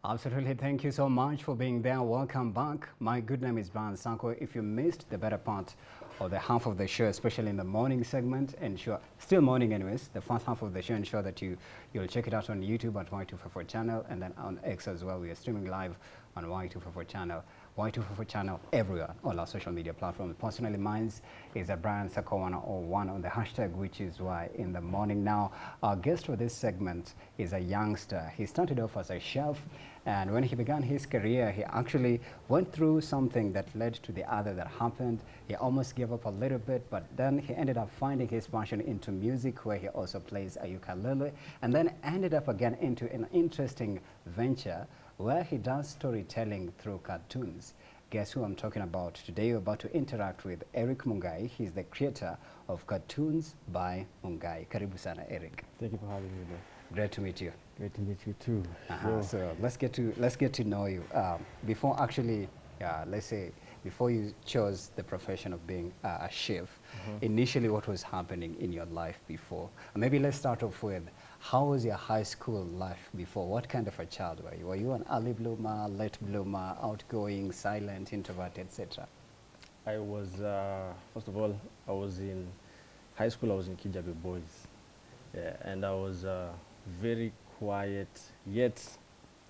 Absolutely. Thank you so much for being there. Welcome back. My good name is Brian Sanko. If you missed the better part of the half of the show, especially in the morning segment, ensure, still morning anyways, the first half of the show, ensure that you'll check it out on YouTube at Y254 channel, and then on X as well. We are streaming live on Y254 channel. Y254 channel everywhere, all our social media platforms. Personally, mine is a Brian Sako 101 on the hashtag, which is why in the morning. Now, our guest for this segment is a youngster. He started off as a chef, and when he began his career, he actually went through something that led to the other that happened. He almost gave up a little bit, but then he ended up finding his passion into music, where he also plays a ukulele, and then ended up again into an interesting venture where he does storytelling through cartoons. Guess who I'm talking about? Today we're about to interact with Erick Mungai. He's the creator of Cartoons by Mungai. Karibu sana, Erick. Thank you for having me there. Great to meet you. Great to meet you too. So let's get to know you. Before actually, let's say, before you chose the profession of being a chef, initially what was happening in your life before? Maybe let's start off with, how was your high school life before? What kind of a child were you? Were you an early bloomer, late bloomer, outgoing, silent, introvert, etc.? I was, first of all, I was in high school, I was in Kijabe Boys. Yeah, and I was very quiet, yet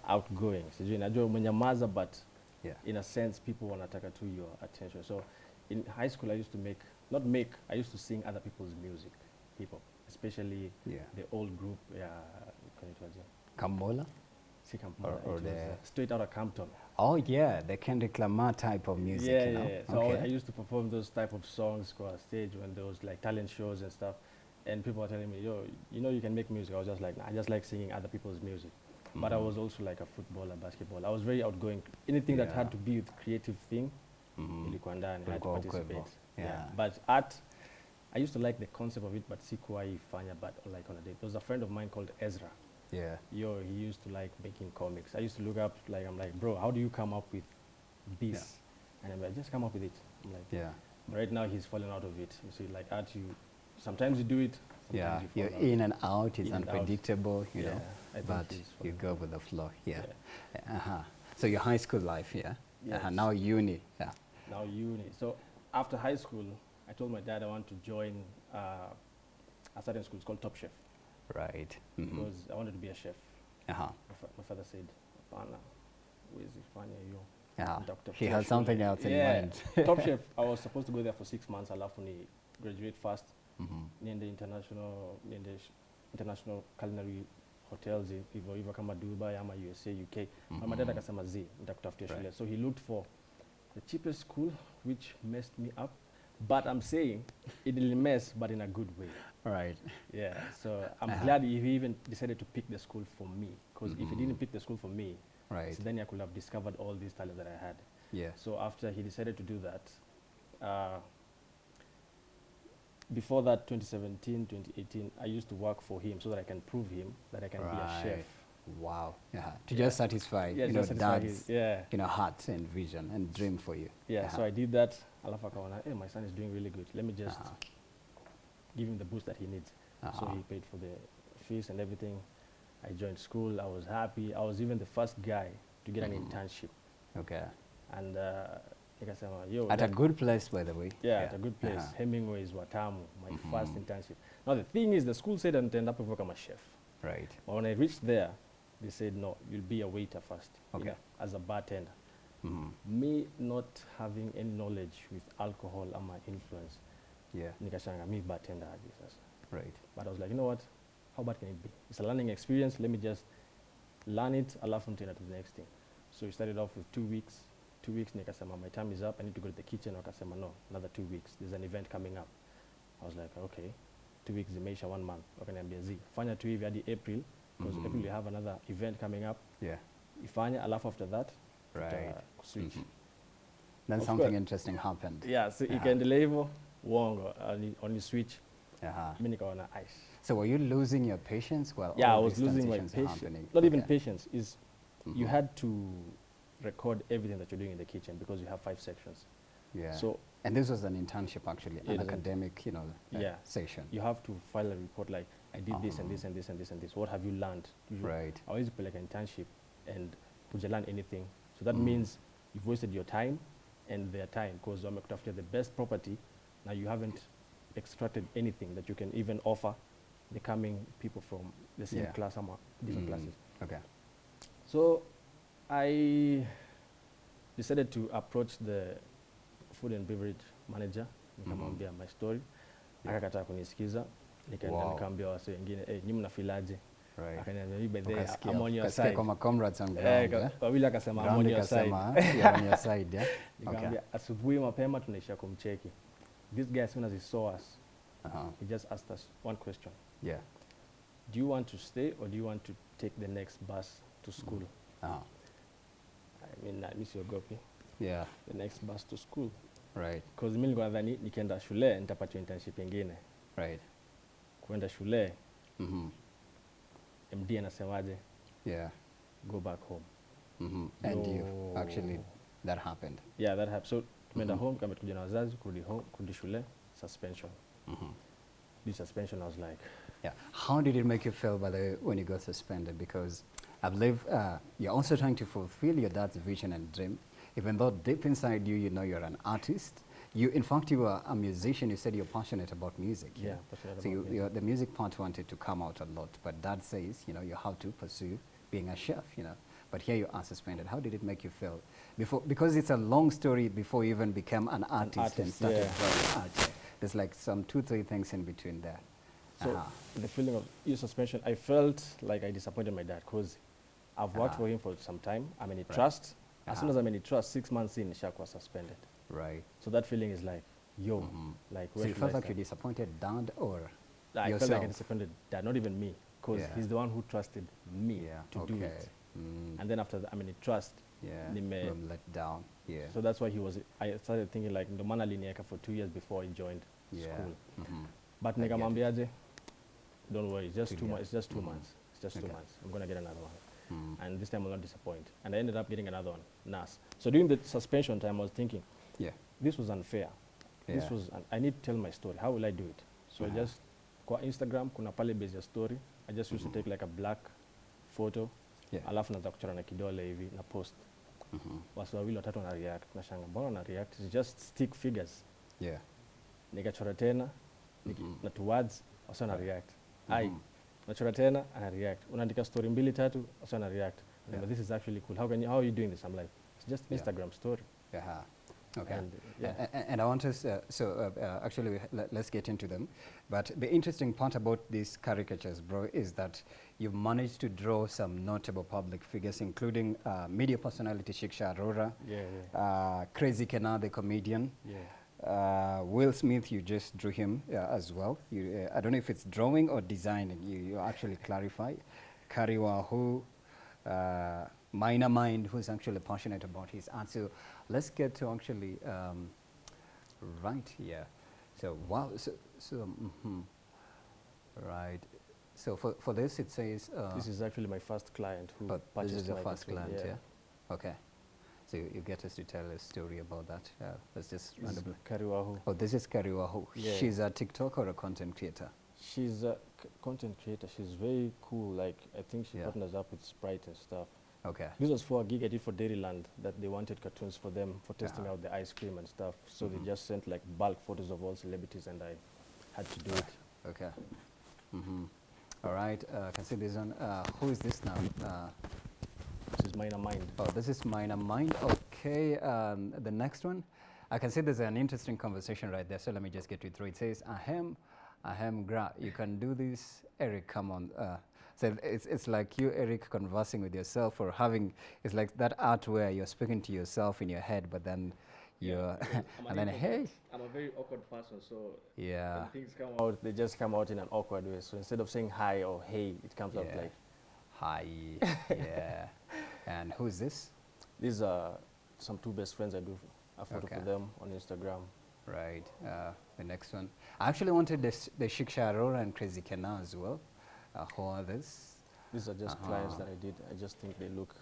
outgoing. Sijui najua mwenyamaza, but in a sense, people wanataka to your attention. So in high school, I used to I used to sing other people's music, hip-hop, especially the old group, Kambola? Or the straight out of Campton. Oh yeah, the Kendi type of music. Yeah, you know? yeah. So I used to perform those type of songs on stage when there was like talent shows and stuff. And people were telling me, yo, you know you can make music. I was just like, nah, I just like singing other people's music. But I was also like a footballer, basketball. I was very outgoing. Anything that had to be with creative thing, nilikuwa ndani, I had to participate. But art, I used to like the concept of it, but sikuwa ifanya, but like on a day. There was a friend of mine called Ezra. Yeah. Yo, he used to like making comics. I used to look up, like, I'm like, bro, how do you come up with this? And I'm like, just come up with it. I'm like, but right now he's fallen out of it. You see, like art, sometimes you do it, sometimes you fall out. In and out, it's unpredictable, you know, but you go with the flow, So your high school life, now uni, Now uni. So after high school, I told my dad I want to join a certain school. It's called Top Chef. Right. Because I wanted to be a chef. My father said, "Pana, where is it? He had something else in mind. Top Chef, I was supposed to go there for 6 months. I left when he graduate fast. In the international culinary hotels, hivyo kama Dubai ama USA, UK. My dad akasema nitakutafutia shule. So he looked for the cheapest school, which messed me up. But I'm saying it didn't mess, but in a good way. Right. Yeah. So I'm glad he even decided to pick the school for me. Because if he didn't pick the school for me, so then I could have discovered all these talents that I had. Yeah. So after he decided to do that, before that, 2017, 2018, I used to work for him so that I can prove him that I can be a chef. Wow. To just satisfy, dad's heart and vision and dream for you. So I did that. Alafu akaona, hey, my son is doing really good. Let me just give him the boost that he needs. So he paid for the fees and everything. I joined school. I was happy. I was even the first guy to get an internship. Okay. And yo, at a good place, by the way. At a good place. Hemingway's Watamu, my first internship. Now the thing is, the school said I'd end up to work as a chef. Right. But when I reached there, they said, no, you'll be a waiter first, as a bartender. Me not having any knowledge with alcohol and my influence, nikashanga me bartender sasa. Right. But I was like, you know what? How bad can it be? It's a learning experience. Let me just learn it. Alafu nitaenda to the next thing. So we started off with 2 weeks. 2 weeks, nikasema my time is up. I need to go to the kitchen. Wakasema no, another 2 weeks. There's an event coming up. I was like, okay. 2 weeks zimeisha, 1 month. Wakaniambia fanya tu hivi hadi April, because April we have another event coming up. Ifanya, alafu after that, switch. Then of something interesting happened. So ikaendelea hivyo, uongo, only switch. Mimi nikaona ice. So were you losing your patience while I was losing my patience. Not even patience, is you had to record everything that you're doing in the kitchen because you have 5 sections. So, and this was an internship actually, an academic, session. You have to file a report like, I did this and this and this and this and this. What have you learned? I always put like an internship and hujalan anything. So that means you've wasted your time and their time, because wamekutafutia the best property. Now you haven't extracted anything that you can even offer the coming people from the same Yeah. class or different classes. Okay. So I decided to approach the food and beverage manager, nikamwambia my story. Akakataa kunisikiza. Nikaenda Wow. nikaambia wase wengine, nyinyi mnafilaje? Right. Akaniambia mimi by the way, Ukasikia- I'm on your ukasikia side. kama comrades on ground, eh? Wawili akasema I'm Ground on your side. ikasema, you're on your side, yeah? Okay. Nikamwambia asubuhi mapema tunaisha kumcheki. This guy, as soon as he saw us, he just asked us one question. Yeah. Do you want to stay or do you want to take the next bus to school? I mean, mimi siogopi. Yeah. The next bus to school. Right. Because mimi nilikuwa nadhani nikienda shule nitapata internship nyingine. Right. Kwenda shule, Mm-hmm. MD anasemaje? Yeah. Go back home. Mm-hmm. And you Yo. actually, that happened. Yeah, that happened. So tumeenda home, kama tukuja na wazazi, kurudi shule, suspension. This suspension, I was like, Yeah. How did it make you feel, by the way, when you got suspended? Because I believe you're also trying to fulfill your dad's vision and dream, even though deep inside you, you know you're an artist. You, in fact, you are a musician. You said you're passionate about music. Yeah, passionate So about music. the music part wanted to come out a lot, but dad says, you know, you have to pursue being a chef, you know. But here you are suspended. How did it make you feel? Because it's a long story before you even became an artist and started drawing art. There's like some 2-3 things in between there. So the feeling of suspension, I felt like I disappointed my dad, because I've worked for him for some time. I'm in trust. As soon as I'm in trust, 6 months in, Nishaku was suspended. Right. So that feeling is like, yo, like, So where you should felt I like you start? disappointed dad or I yourself? felt like I disappointed dad, not even me, because Yeah. he's the one who trusted me to do it. And then after that, I'm in trust. Yeah. I'm let down. Yeah. So that's why I started thinking like, ndo maana aliniweka for 2 years before he joined school. But nikamwambiaje, don't worry, it's just 2 months. It's just 2 months. It's just 2 months. I'm gonna get another one. And this time I'll not disappoint. And I ended up getting another one, NAS. So during the suspension time, I was thinking, this was unfair. This was, I need to tell my story. How will I do it? So I just, kwa Instagram, kuna pale base ya story. I just used to take like a black photo. Alafu naanza kuchora na kidole hivi na post. Watu wawili watatu wana react. Nashanga, mbona wana react? It's just stick figures. Yeah. Nikachora tena, na towards, wasa wana react. Nachora tena, ana react. Unaandika story 2-3, wasa wana react. But this is actually cool. How are you doing this? I'm like, it's just Instagram story. Okay. And, and I want us, actually, let's get into them. But the interesting part about these caricatures, bro, is that you've managed to draw some notable public figures, including media personality Shiksha Arora, Crazy Kennar, the comedian. Will Smith, you just drew him as well. I don't know if it's drawing or designing. You actually clarify. Kariwahu, Minor Mind, who's actually passionate about his art. So let's get to actually right here. So wow. Right. So for this, it says. This is actually my first client who purchased. This is your my first vitrine, client, yeah? Okay. So you get us to tell a story about that. Let's just randomly. Kariwahu. Oh, this is Kariwahu. Yeah. She's a TikToker or a content creator? She's a content creator. She's very cool. Like, I think she partners up with Sprite and stuff. Okay. This was for a gig I did for Dairyland, that they wanted cartoons for them for testing out the ice cream and stuff. So they just sent like bulk photos of all celebrities, and I had to do it. Okay. All right. I can see this one. Who is this now? This is Minor Mind. Oh, this is Minor Mind. Okay. The next one. I can see there's an interesting conversation right there. So let me just get you through. It says, ahem, gra. You can do this, Erick. Come on. So it's like you, Erick, conversing with yourself, or having, it's like that art where you're speaking to yourself in your head, but then you're, and then, hey. I'm a very awkward person, so when things come out, they just come out in an awkward way. So instead of saying hi or hey, it comes out like, hi, And who's this? These are some 2 best friends. I do a photo for them on Instagram. Right. The next one. I actually wanted the Shiksha Arora and Crazy Kennar as well. Who are this? These are just clients that I did. I just think they look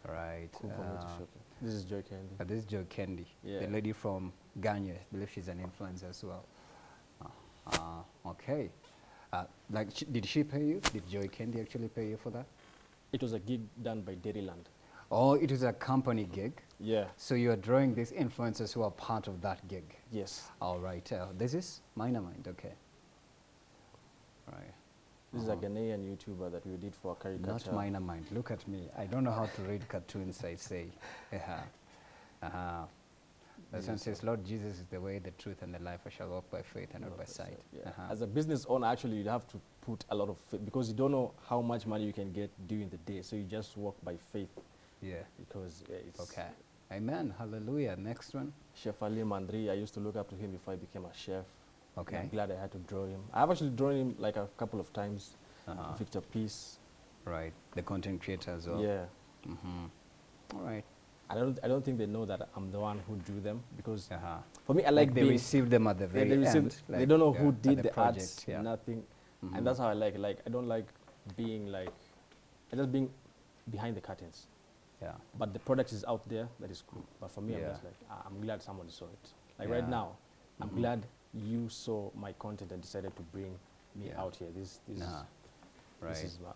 right. Cool for me to showcase. This is Joy Kendi. This is Joy Kendi, the lady from Ghana. I believe she's an influencer as well. Okay. Did she pay you? Did Joy Kendi actually pay you for that? It was a gig done by Dairyland. Oh, it is a company gig. Yeah. So you are drawing these influencers who are part of that gig. Yes. All right. This is Minor Mind. Okay. Right. This is a Ghanaian YouTuber that we did for a caricature. Not Minor Mind. Look at me. I don't know how to read cartoons, I say. That one says, Lord Jesus is the way, the truth, and the life. I shall walk by faith and not by sight. Yeah. As a business owner, actually, you have to put a lot of faith because you don't know how much money you can get during the day. So you just walk by faith. Yeah. Because it's... Okay. Amen. Hallelujah. Next one. Chef Ali Mandri, I used to look up to him before I became a chef. Okay. I'm glad I had to draw him. I've actually drawn him like a couple of times. Victor Peace. Right. The content creator as well. Yeah. All right. I don't think they know that I'm the one who drew them because for me I like they received them at the very end. They don't know who did the project, arts, nothing, and that's how I like it. Like I don't like being like, I just being behind the curtains. Yeah. But the product is out there, that is cool. But for me, I'm just like, I'm glad someone saw it. Like right now, I'm glad you saw my content and decided to bring me out here. This is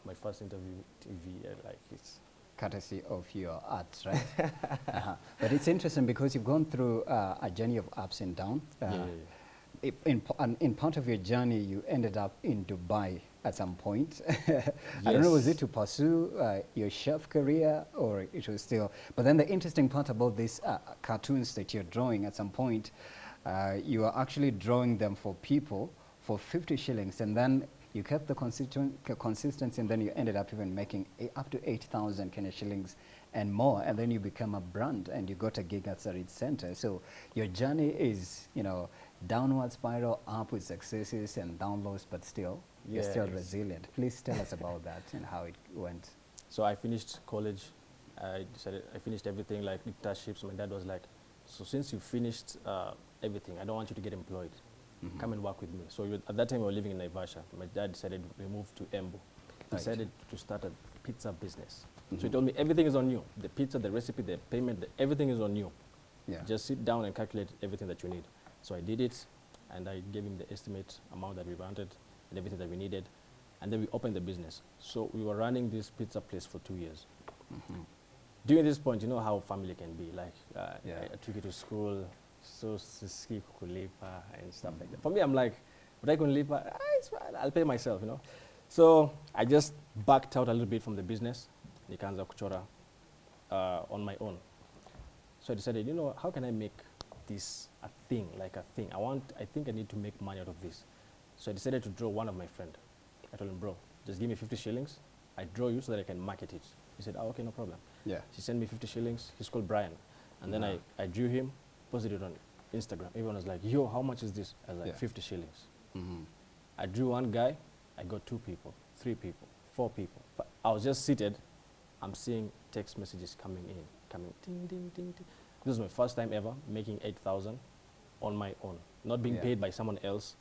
my first interview TV. Like it's courtesy of your art, right? But it's interesting because you've gone through a journey of ups and downs. In part of your journey, you ended up in Dubai at some point. I don't know, was it to pursue your chef career or it was still... But then the interesting part about these cartoons that you're drawing at some point, you are actually drawing them for people for 50 shillings and then you kept the consistency and then you ended up even making up to 8,000 Kenya shillings and more, and then you become a brand and you got a gig at Sarit Center. So your journey is, you know, downward spiral, up with successes and downloads, but still, you're still resilient. Please tell us about that and how it went. So I finished college. I finished everything, like internships. My dad was like, so since you finished everything, I don't want you to get employed. Come and work with me. So at that time, we were living in Naivasha. My dad decided we moved to Embu. Decided to start a pizza business. So he told me, everything is on you. The pizza, the recipe, the payment, everything is on you. Just sit down and calculate everything that you need. So I did it, and I gave him the estimate amount that we wanted and everything that we needed. And then we opened the business. So we were running this pizza place for 2 years. During this point, you know how family can be. Like, I took you to school, so ski kulipa and stuff like that. For me, I'm like, would I kulipa? It's fine, I'll pay myself, you know. So I just backed out a little bit from the business, nikaanza kuchora on my own. So I decided, you know, how can I make this a thing, like a thing? I think I need to make money out of this. So I decided to draw one of my friend. I told him, bro, just give me 50 shillings. I draw you so that I can market it. He said, oh, okay, no problem. She sent me 50 shillings. He's called Brian. And then I drew him, posted it on Instagram. Everyone was like, yo, how much is this? I was like, 50 shillings. I drew one guy. I got 2 people, 3 people, 4 people. But I was just seated. I'm seeing text messages coming in, ding, ding, ding, ding. This was my first time ever making 8,000 on my own. Not being paid by someone else,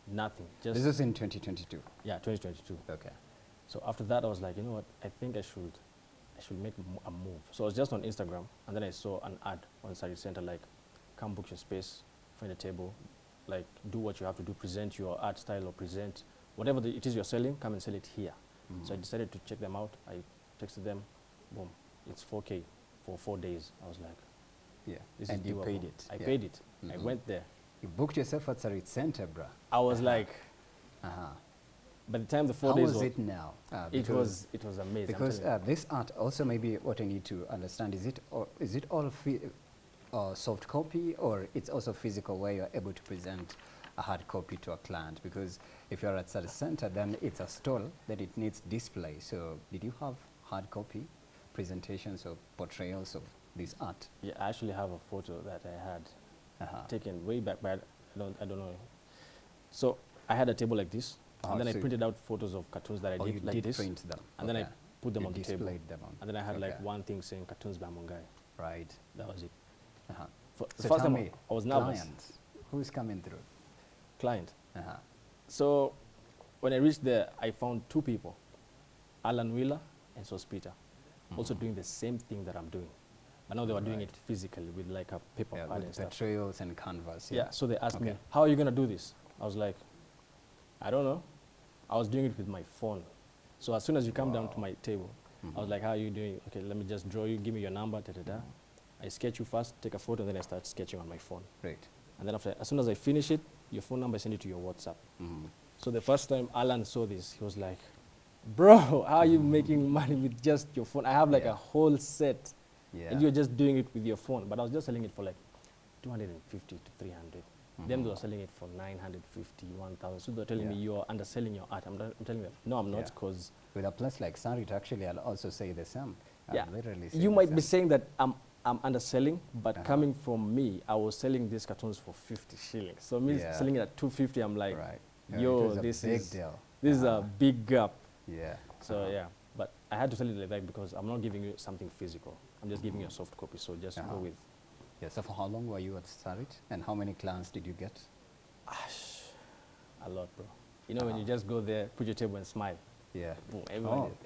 nothing. Just this is in 2022? Yeah, 2022. Okay. So after that, I was like, you know what, I think I should make a move. So I was just on Instagram, and then I saw an ad on Sarit Center, like, come book your space, find a table, like, do what you have to do, present your art style or present whatever it is you're selling, come and sell it here. So I decided to check them out. I texted them, boom, it's 4K for 4 days. I was like, this and is you doable. paid it. I paid it. I went there. You booked yourself at Sarit Center, bruh. I was like, by the time the 4 days How was it now? It was amazing. Because this art also maybe what I need to understand, is it all soft copy or it's also physical where you're able to present a hard copy to a client? Because if you're at Sarit Center, then it's a stall that it needs display. So did you have hard copy presentations or portrayals of this art? Yeah, I actually have a photo that I had taken way back, but I don't know. So I had a table like this, and then I printed out photos of cartoons that I did like this, print them. And then I put them on the table. Them on. And then I had like one thing saying cartoons by Mungai. Right. That was it. So first tell time me, I was nervous. Clients, who's coming through? Client. So when I reached there, I found 2 people, Alan Wheeler and Sospita, also doing the same thing that I'm doing. But now they were doing it physically with like a paper pad and stuff. Trails and canvas. Yeah, so they asked me, how are you going to do this? I was like, I don't know. I was doing it with my phone. So as soon as you come down to my table, I was like, how are you doing? Okay, let me just draw you, give me your number, da-da-da. I sketch you first, take a photo, and then I start sketching on my phone. Right. And then after, as soon as I finish it, your phone number, I send it to your WhatsApp. So the first time Alan saw this, he was like, bro, how are you making money with just your phone? I have like a whole set, and you're just doing it with your phone. But I was just selling it for like 250 to 300. Them they were selling it for 950, 1,000. So they're telling me you're underselling your art. I'm telling them, no, I'm not, because with a place like Sarit, actually, I'll also say the same. Literally say you the might same. be saying that I'm underselling, but coming from me, I was selling these cartoons for 50 shillings. So me selling it at 250, I'm like, yo, this is a big gap. Yeah. So but I had to sell it like that because I'm not giving you something physical. I'm just giving you a soft copy. So just go with. Yeah. So for how long were you at Sarit, and how many clients did you get? A lot, bro. You know when you just go there, put your table and smile. Yeah. Boom,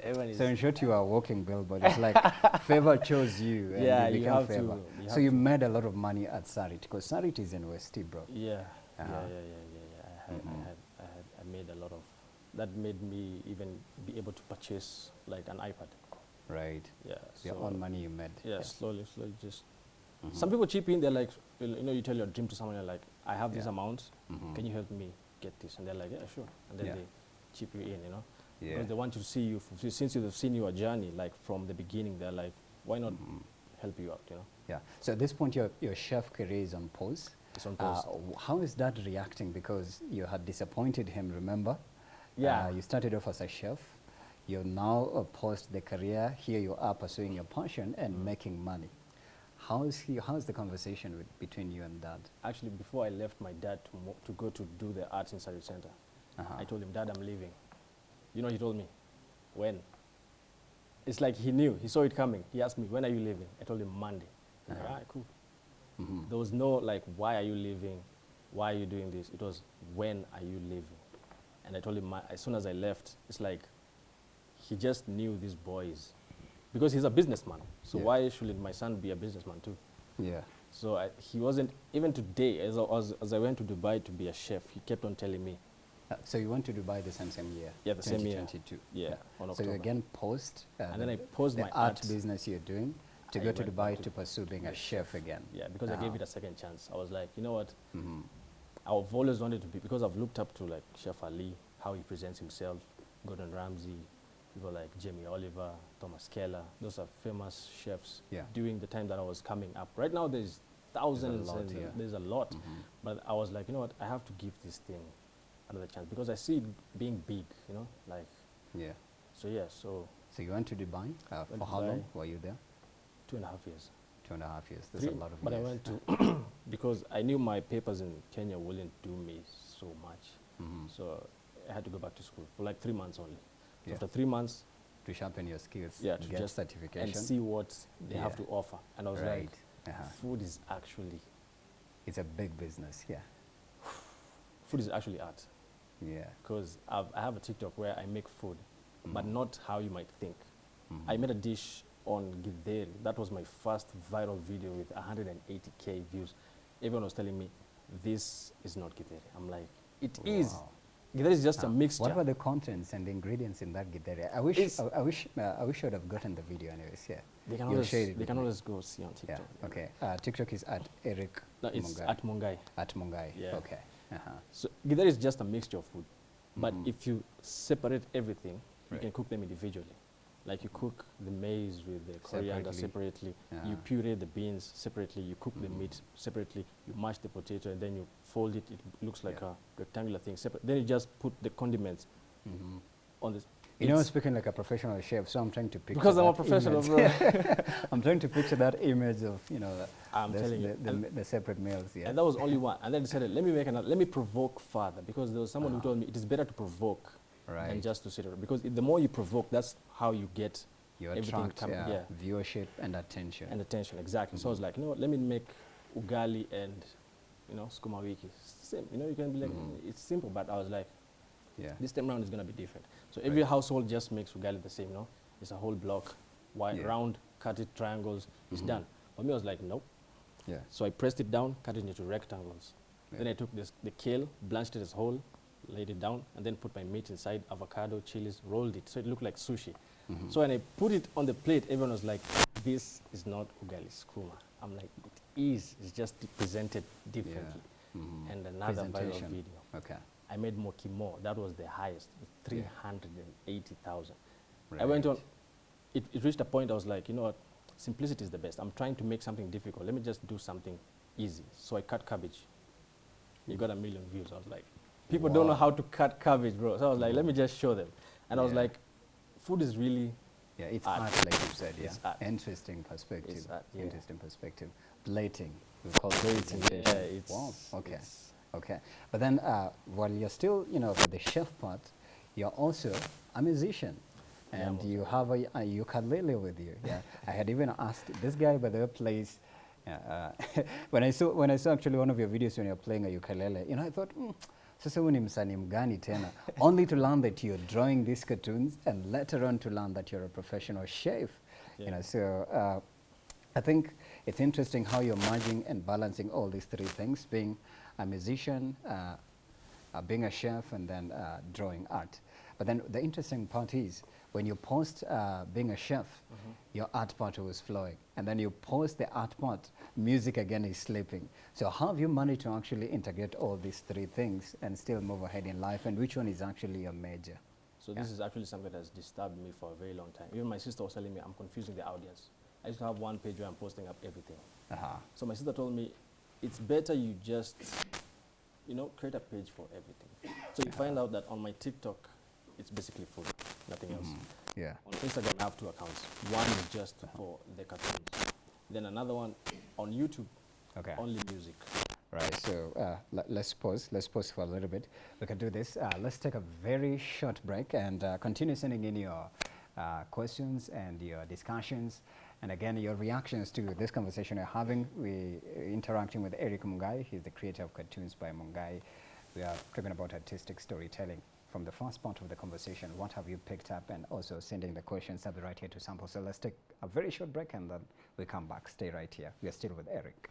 everyone is. So in short, you are a walking billboard. It's like favor chose you, and you became have favor. to. So you made a lot of money at Sarit, because Sarit is in West, bro. Yeah. I made a lot of. That made me even be able to purchase like an iPad. Right. Yeah. Your own money you made. Yeah, slowly, just. Some people chip in. They're like, you know, you tell your dream to someone. You're like, I have this amount. Can you help me get this? And they're like, yeah, sure. And then they chip you in, you know. Yeah. Because they want to see you, since they've seen your journey, like from the beginning, they're like, why not help you out, you know? Yeah. So at this point, your chef career is on pause. It's on pause. How is that reacting? Because you had disappointed him, remember? Yeah. You started off as a chef. You're now paused the career. Here you are pursuing your passion and making money. How's the conversation between you and Dad? Actually, before I left my dad to go to do the arts in Service Center, I told him, Dad, I'm leaving. You know, he told me, when? It's like he knew, he saw it coming. He asked me, when are you leaving? I told him Monday. I'm like, all right, cool. There was no like, why are you leaving? Why are you doing this? It was, when are you leaving? And I told him, as soon as I left, it's like, he just knew these boys. Because he's a businessman. So why shouldn't my son be a businessman too? Yeah. So he wasn't, even today, as I went to Dubai to be a chef, he kept on telling me. So you went to Dubai the same year? Yeah, the same year. 2022. Yeah, on October. So you again paused and then I paused my art business you're doing to go to Dubai to pursue being a chef again. Yeah, because I gave it a second chance. I was like, you know what? I've always wanted to be, because I've looked up to like Chef Ali, how he presents himself, Gordon Ramsay, people like Jamie Oliver, Thomas Keller. Those are famous chefs during the time that I was coming up. Right now there's thousands, there's a lot. But I was like, you know what? I have to give this thing another chance because I see it being big, you know, like. Yeah. So yeah, so. So you went to Dubai. For how long were you there? 2.5 years. 2.5 years. That's a lot of years. But I went to because I knew my papers in Kenya wouldn't do me so much. So I had to go back to school for like 3 months only. So after 3 months. To sharpen your skills. Yeah, to get just certification. and see what they have to offer. And I was like, food is actually. It's a big business, Food is actually art. Yeah. Because I have a TikTok where I make food, but not how you might think. I made a dish on githeri. That was my first viral video with 180K views. Everyone was telling me, this is not githeri. I'm like, it is. Githeri is just a mixture. What were the contents and the ingredients in that githeri? I wish I would have gotten the video anyways, They can always go see on TikTok. Yeah, okay. TikTok is at Erick. No, it's Mungai. At Mungai. At Mungai, okay. So githeri is just a mixture of food. But if you separate everything, you can cook them individually. Like you cook the maize with the coriander separately, you puree the beans separately, you cook the meat separately, you mash the potato and then you fold it, it looks like a rectangular thing separate. Then you just put the condiments on this. You know, speaking like a professional chef, so I'm trying to picture because I'm a professional, bro. I'm trying to picture that image of, you know, the separate meals. Yeah. And that was only one. And then I decided, let me make another, let me provoke further, because there was someone who told me it is better to provoke than just to sit around. Because the more you provoke, that's how you get everything coming. Viewership and attention. And attention, exactly. So I was like, you know what, let me make ugali and, you know, skuma wiki. Same, you know, you can be like, it's simple, but I was like, this time around is going to be different. So every household just makes ugali the same, you know? It's a whole block, wide, round, cut it, triangles, it's done. For me, I was like, nope. So I pressed it down, cut it into rectangles. Then I took the kale, blanched it as whole, laid it down, and then put my meat inside, avocado, chilies, rolled it, so it looked like sushi. So when I put it on the plate, everyone was like, this is not ugali skuma. I'm like, it is. It's just presented differently. And another viral video. Okay. I made mokimo. That was the highest, 380,000. Right. I went on. It reached a point I was like, you know what? Simplicity is the best. I'm trying to make something difficult. Let me just do something easy. So I cut cabbage. You got 1 million views. I was like, people don't know how to cut cabbage, bro. So I was like, let me just show them. And I was like, food is really it's art. art, like you said. It's art. Interesting perspective. It's art, Interesting perspective. Plating. We call it Plating, presentation. Wow. Okay. Okay. But then, while you're still, the chef part, you're also a musician. And you have a ukulele with you. Yeah. I had even asked this guy, by the way, plays. When I saw actually one of your videos when you're playing a ukulele, I thought, sasa huyu ni msanii mgani tena? Only to learn that you're drawing these cartoons, and later on to learn that you're a professional chef. So I think it's interesting how you're merging and balancing all these three things: being a musician, being a chef, and then drawing art. But then the interesting part is, when you post being a chef, your art part was flowing. And then you post the art part, music again is sleeping. So how have you managed to actually integrate all these three things and still move ahead in life? And which one is actually your major? So this is actually something that has disturbed me for a very long time. Even my sister was telling me I'm confusing the audience. I used to have one page where I'm posting up everything. So my sister told me, it's better you just, create a page for everything. So you find out that on my TikTok, it's basically food, nothing else. On Instagram, I have 2 accounts. One is just for the cartoons. Then another one on YouTube, only music. Right, so let's pause for a little bit. We can do this. Let's take a very short break and continue sending in your questions and your discussions. And again, your reactions to this conversation we're having. We're interacting with Erick Mungai. He's the creator of Cartoons by Mungai. We are talking about artistic storytelling. From the first part of the conversation, what have you picked up, and also sending the questions. I'll be right here to sample. So let's take a very short break and then we come back. Stay right here. We are still with Erick.